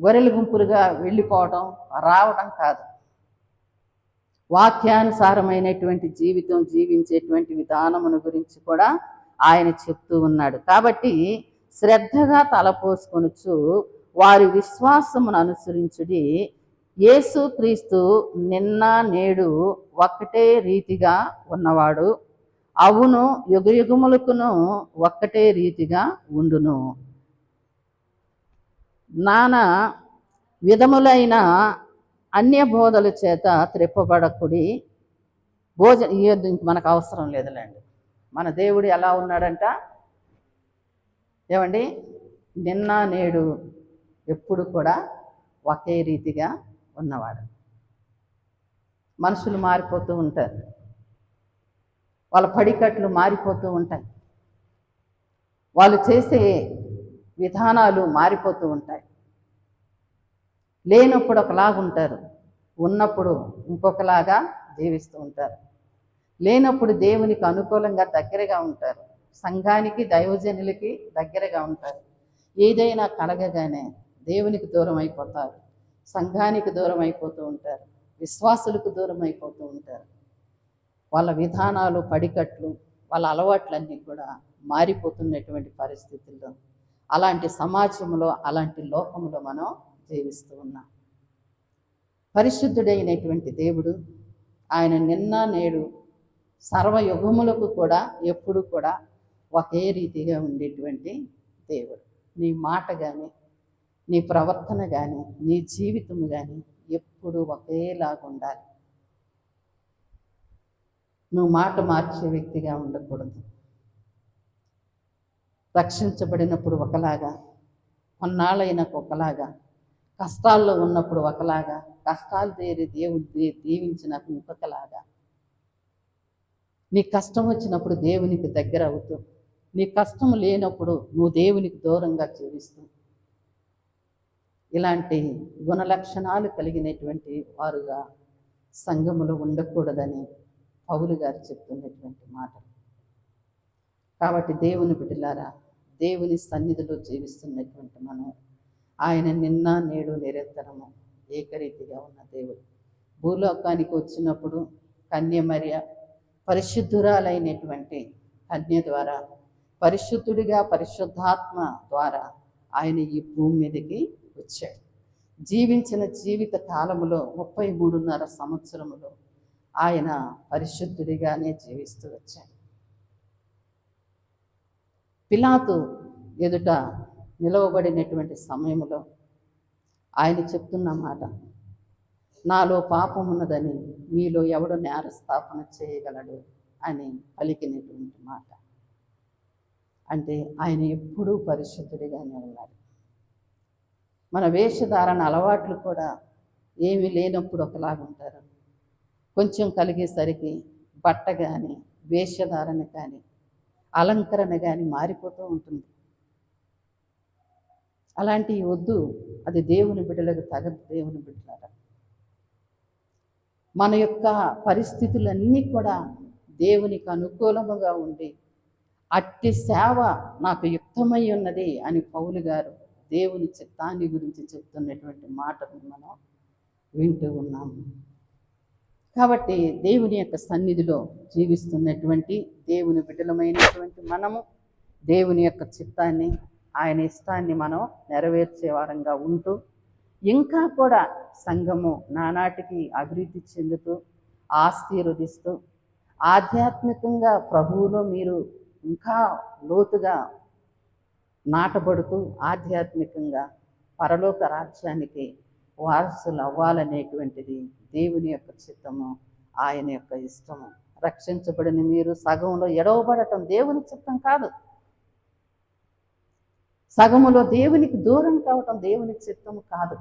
గొర్రెల గుంపులుగా వెళ్ళిపోవడం రావడం కాదు, వాక్యానుసారమైనటువంటి జీవితం జీవించేటువంటి విధానమును గురించి కూడా ఆయన చెప్తూ ఉన్నాడు. కాబట్టి శ్రద్ధగా తలపోసుకొనుచు వారి విశ్వాసమును అనుసరించుడి. యేసు క్రీస్తు నిన్న నేడు ఒక్కటే రీతిగా ఉన్నవాడు, అవును యుగయుగములకును ఒక్కటే రీతిగా ఉండును. నానా విధములైన అన్య బోధల చేత త్రిప్పబడకుడి. మనకు అవసరం లేదులేండి. మన దేవుడు ఎలా ఉన్నాడంట? ఏమండి, నిన్న నేడు ఎప్పుడు కూడా ఒకే రీతిగా ఉన్నవాడు. మనుషులు మారిపోతూ ఉంటారు, వాళ్ళ పడికట్లు మారిపోతూ ఉంటాయి, వాళ్ళు చేసే విధానాలు మారిపోతూ ఉంటాయి. లేనప్పుడు ఒకలాగా ఉంటారు, ఉన్నప్పుడు ఇంకొకలాగా జీవిస్తూ ఉంటారు. లేనప్పుడు దేవునికి అనుకూలంగా దగ్గరగా ఉంటారు, సంఘానికి దైవజనులకి దగ్గరగా ఉంటారు. ఏదైనా కలగగానే దేవునికి దూరం అయిపోతారు, సంఘానికి దూరం అయిపోతూ ఉంటారు, విశ్వాసులకు దూరం అయిపోతూ ఉంటారు. వాళ్ళ విధానాలు, పడికట్లు, వాళ్ళ అలవాట్లన్నీ కూడా మారిపోతున్నటువంటి పరిస్థితుల్లో అలాంటి సమాజంలో, అలాంటి లోకంలో మనం జీవిస్తూ ఉన్నాం. పరిశుద్ధుడైనటువంటి దేవుడు ఆయన నిన్న నేడు సర్వయుగములకు కూడా ఎప్పుడు కూడా ఒకే రీతిగా ఉండేటువంటి దేవుడు. నీ మాట కానీ, నీ ప్రవర్తన కానీ, నీ జీవితం కానీ ఎప్పుడు ఒకేలాగా ఉండాలి. నువ్వు మాట మార్చే వ్యక్తిగా ఉండకూడదు. రక్షించబడినప్పుడు ఒకలాగా, కొన్నాళ్ళైనాక ఒకలాగా, కష్టాల్లో ఉన్నప్పుడు ఒకలాగా, కష్టాలు దేవుడు దీవించినప్పుడు ఇంకొకలాగా. నీ కష్టం వచ్చినప్పుడు దేవునికి దగ్గర అవుతూ, నీ కష్టం లేనప్పుడు నువ్వు దేవునికి దూరంగా జీవిస్తూ, ఇలాంటి గుణలక్షణాలు కలిగినటువంటి వారుగా సంఘములో ఉండకూడదని పౌలు గారు చెప్తున్నటువంటి మాటలు. కాబట్టి దేవుని బిడ్డలారా, దేవుని సన్నిధిలో జీవిస్తున్నటువంటి మనం, ఆయన నిన్న నేడు నిరంతరము ఏకరీతిగా ఉన్న దేవుడు. భూలోకానికి వచ్చినప్పుడు కన్య మరియ పరిశుద్ధురాలైనటువంటి కన్య ద్వారా, పరిశుద్ధుడిగా పరిశుద్ధాత్మ ద్వారా ఆయన ఈ భూమి మీదకి వచ్చాడు. జీవించిన జీవిత కాలములో 33.5 సంవత్సరములో ఆయన పరిశుద్ధుడిగానే జీవిస్తూ వచ్చాడు. పిలాతు ఎదుట నిలవబడినటువంటి సమయంలో ఆయన చెప్తున్న మాట, నాలో పాపం ఉన్నదని మీలో ఎవడు నేరస్థాపన చేయగలడు అని పలికినటువంటి మాట. అంటే ఆయన ఎప్పుడూ పరిశుద్ధుడిగానే ఉన్నాడు. మన వేషధారణ అలవాట్లు కూడా ఏమీ లేనప్పుడు ఒకలాగా ఉంటారు. కొంచెం కలిగేసరికి బట్ట కానీ, వేషధారణ కానీ, అలంకరణ కానీ మారిపోతూ ఉంటుంది. అలాంటివి వద్దు. అది దేవుని బిడ్డలకు తగదు. దేవుని బిడ్డలారా, మన యొక్క పరిస్థితులన్నీ కూడా దేవునికి అనుకూలముగా ఉండి, అట్టి సేవ నాకు యుక్తమై ఉన్నది అని పౌలు గారు దేవుని చిత్తాన్ని గురించి చెప్తున్నటువంటి మాటను మనం వింటూ ఉన్నాము. కాబట్టి దేవుని యొక్క సన్నిధిలో జీవిస్తున్నటువంటి దేవుని బిడ్డలమైనటువంటి మనము దేవుని యొక్క చిత్తాన్ని, ఆయన ఇష్టాన్ని మనం నెరవేర్చే వారంగా ఉంటూ, ఇంకా కూడా సంఘము నానాటికి అభివృద్ధి చెందుతూ ఆశీర్వదిస్తూ ఆధ్యాత్మికంగా ప్రభువులో మీరు ఇంకా లోతుగా నాటబడుతూ ఆధ్యాత్మికంగా పరలోక రాజ్యానికి వారసులు అవ్వాలనేటువంటిది దేవుని యొక్క చిత్తము, ఆయన యొక్క ఇష్టము. రక్షించబడిన మీరు సగంలో ఎడవబడటం దేవుని చిత్తం కాదు. సగములో దేవునికి దూరం కావటం దేవుని చిత్తము కాదు.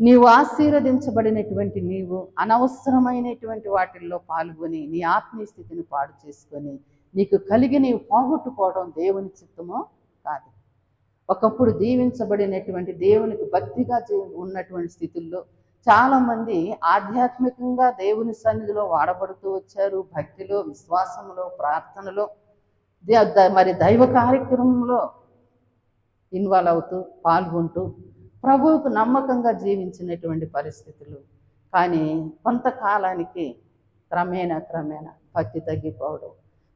నీవు ఆశీర్వదించబడినటువంటి నీవు అనవసరమైనటువంటి వాటిల్లో పాల్గొని నీ ఆత్మీయ స్థితిని పాడు చేసుకొని నీకు కలిగి నీవు పోగొట్టుకోవడం దేవుని చిత్తమో కాదు. ఒకప్పుడు దీవించబడినటువంటి దేవునికి భక్తిగా ఉన్నటువంటి స్థితుల్లో చాలామంది ఆధ్యాత్మికంగా దేవుని సన్నిధిలో వాడబడుతూ వచ్చారు. భక్తిలో, విశ్వాసంలో, ప్రార్థనలో, మరి దైవ కార్యక్రమంలో ఇన్వాల్వ్ అవుతూ పాల్గొంటూ ప్రభువుకు నమ్మకంగా జీవించినటువంటి పరిస్థితులు. కానీ కొంతకాలానికి క్రమేణా భక్తి తగ్గిపోవడం,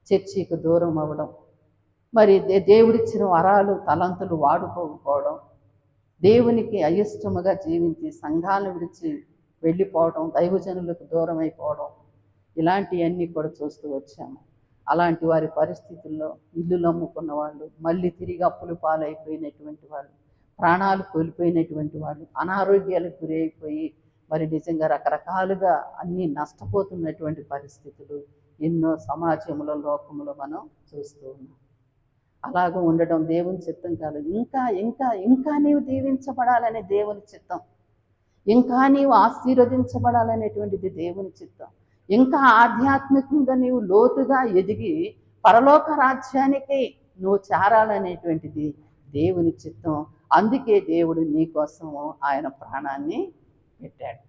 చర్చికి దూరం అవ్వడం, మరి దేవుడిచ్చిన వరాలు తలంతులు వాడుకోకపోవడం, దేవునికి అయిష్టముగా జీవించి సంఘాలను విడిచి వెళ్ళిపోవడం, దైవజనులకు దూరం అయిపోవడం, ఇలాంటివన్నీ కూడా చూస్తూ వచ్చాము. అలాంటి వారి పరిస్థితుల్లో ఇల్లులు అమ్ముకున్న వాళ్ళు, మళ్ళీ తిరిగి అప్పులు పాలైపోయినటువంటి వాళ్ళు, ప్రాణాలు కోల్పోయినటువంటి వాళ్ళు, అనారోగ్యాలకు గురి అయిపోయి మరి నిజంగా రకరకాలుగా అన్నీ నష్టపోతున్నటువంటి పరిస్థితులు ఎన్నో సమాజంలో, లోకంలో మనం చూస్తూ ఉన్నాం. అలాగ ఉండడం దేవుని చిత్తం కాదు. ఇంకా నీవు దీవించబడాలనే దేవుని చిత్తం, ఇంకా నీవు ఆశీర్వదించబడాలనేటువంటిది దేవుని చిత్తం, ఇంకా ఆధ్యాత్మికంగా నీవు లోతుగా ఎదిగి పరలోక రాజ్యానికి నువ్వు చేరాలనేటువంటిది దేవుని చిత్తం. అందుకే దేవుడు నీ కోసము ఆయన ప్రాణాన్ని పెట్టాడు.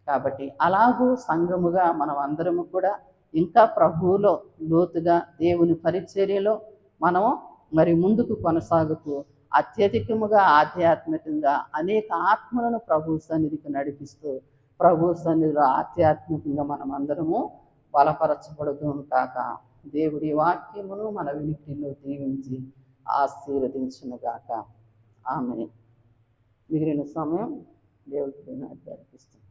కాబట్టి అలాగూ సంఘముగా మనం అందరము కూడా ఇంకా ప్రభువులో లోతుగా దేవుని పరిచర్యలో మనం మరి ముందుకు కొనసాగుతూ అత్యధికముగా ఆధ్యాత్మికంగా అనేక ఆత్మలను ప్రభు సన్నిధికి నడిపిస్తూ ప్రభు సన్నిధిలో ఆధ్యాత్మికంగా మనం అందరము బలపరచబడుతూ కాక దేవుడి వాక్యమును మన వినికిడిలో దీవించి ఆశీర్వదించునుగాక. ఆమేన్. మిగిలిన సమయం దేవుడికి అర్పిస్తాం.